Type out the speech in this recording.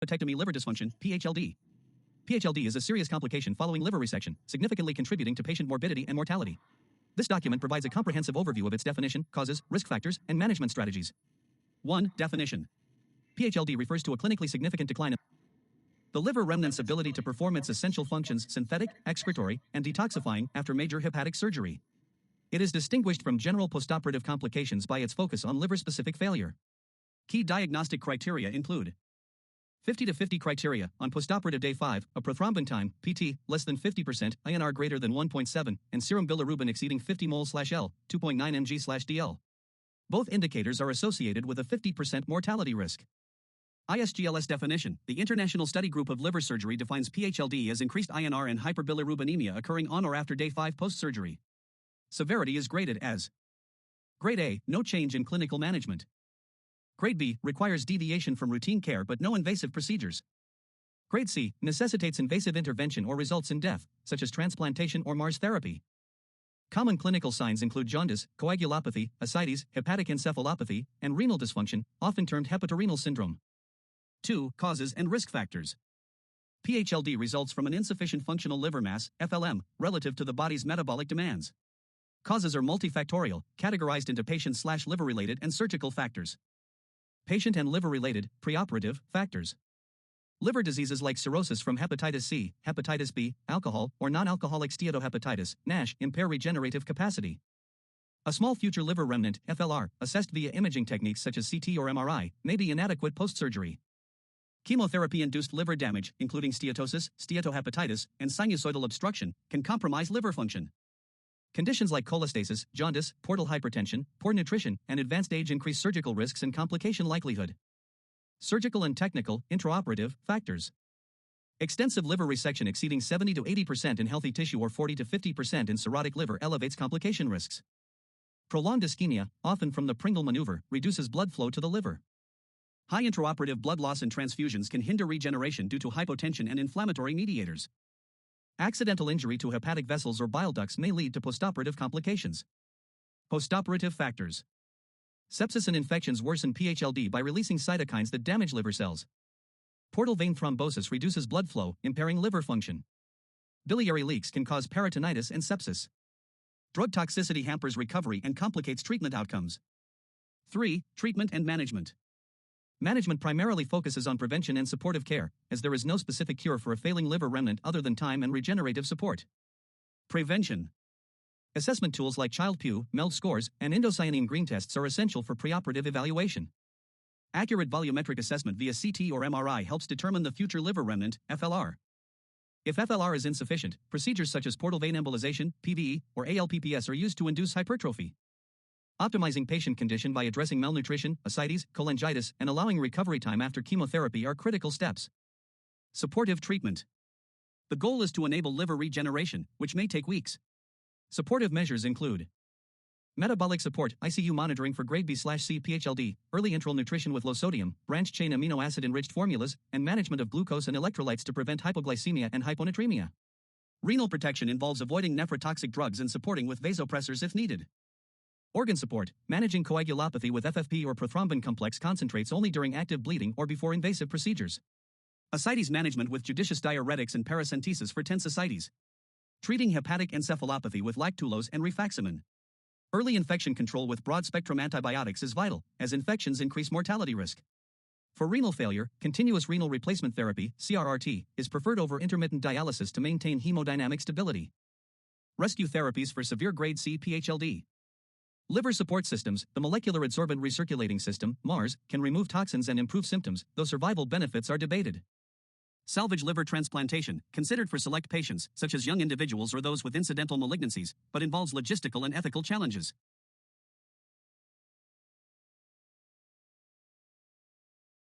Post-Hepatectomy liver dysfunction, PHLD. PHLD is a serious complication following liver resection, significantly contributing to patient morbidity and mortality. This document provides a comprehensive overview of its definition, causes, risk factors, and management strategies. 1. Definition. PHLD refers to a clinically significant decline in the liver remnant's ability to perform its essential functions, synthetic, excretory, and detoxifying, after major hepatic surgery. It is distinguished from general postoperative complications by its focus on liver-specific failure. Key diagnostic criteria include 50 to 50 criteria on postoperative day 5, a prothrombin time, PT, less than 50%, INR greater than 1.7, and serum bilirubin exceeding 50 mol/L, 2.9 mg/dL. Both indicators are associated with a 50% mortality risk. ISGLS definition. The International Study Group of Liver Surgery defines PHLD as increased INR and hyperbilirubinemia occurring on or after day 5 post-surgery. Severity is graded as Grade A, no change in clinical management. Grade B, requires deviation from routine care but no invasive procedures. Grade C, necessitates invasive intervention or results in death, such as transplantation or MARS therapy. Common clinical signs include jaundice, coagulopathy, ascites, hepatic encephalopathy, and renal dysfunction, often termed hepatorenal syndrome. 2. Causes and risk factors. PHLD results from an insufficient functional liver mass, FLM, relative to the body's metabolic demands. Causes are multifactorial, categorized into patient/liver-related and surgical factors. Patient and liver-related, preoperative, factors. Liver diseases like cirrhosis from hepatitis C, hepatitis B, alcohol, or non-alcoholic steatohepatitis, NASH, impair regenerative capacity. A small future liver remnant, FLR, assessed via imaging techniques such as CT or MRI, may be inadequate post-surgery. Chemotherapy-induced liver damage, including steatosis, steatohepatitis, and sinusoidal obstruction, can compromise liver function. Conditions like cholestasis, jaundice, portal hypertension, poor nutrition, and advanced age increase surgical risks and complication likelihood. Surgical and technical, intraoperative, factors. Extensive liver resection exceeding 70 to 80% in healthy tissue or 40 to 50% in cirrhotic liver elevates complication risks. Prolonged ischemia, often from the Pringle maneuver, reduces blood flow to the liver. High intraoperative blood loss and transfusions can hinder regeneration due to hypotension and inflammatory mediators. Accidental injury to hepatic vessels or bile ducts may lead to postoperative complications. Postoperative factors. Sepsis and infections worsen PHLD by releasing cytokines that damage liver cells. Portal vein thrombosis reduces blood flow, impairing liver function. Biliary leaks can cause peritonitis and sepsis. Drug toxicity hampers recovery and complicates treatment outcomes. 3. Treatment and management. Management primarily focuses on prevention and supportive care, as there is no specific cure for a failing liver remnant other than time and regenerative support. Prevention. Assessment tools like Child-Pugh, MELD scores, and indocyanine green tests are essential for preoperative evaluation. Accurate volumetric assessment via CT or MRI helps determine the future liver remnant, FLR. If FLR is insufficient, procedures such as portal vein embolization, PVE, or ALPPS are used to induce hypertrophy. Optimizing patient condition by addressing malnutrition, ascites, cholangitis, and allowing recovery time after chemotherapy are critical steps. Supportive treatment. The goal is to enable liver regeneration, which may take weeks. Supportive measures include metabolic support, ICU monitoring for grade B/C PHLD, early enteral nutrition with low sodium, branched-chain amino acid-enriched formulas, and management of glucose and electrolytes to prevent hypoglycemia and hyponatremia. Renal protection involves avoiding nephrotoxic drugs and supporting with vasopressors if needed. Organ support, managing coagulopathy with FFP or prothrombin complex concentrates only during active bleeding or before invasive procedures. Ascites management with judicious diuretics and paracentesis for tense ascites. Treating hepatic encephalopathy with lactulose and rifaximin. Early infection control with broad-spectrum antibiotics is vital, as infections increase mortality risk. For renal failure, continuous renal replacement therapy, CRRT, is preferred over intermittent dialysis to maintain hemodynamic stability. Rescue therapies for severe grade C PHLD. Liver support systems, the molecular adsorbent recirculating system, MARS, can remove toxins and improve symptoms, though survival benefits are debated. Salvage liver transplantation, considered for select patients, such as young individuals or those with incidental malignancies, but involves logistical and ethical challenges.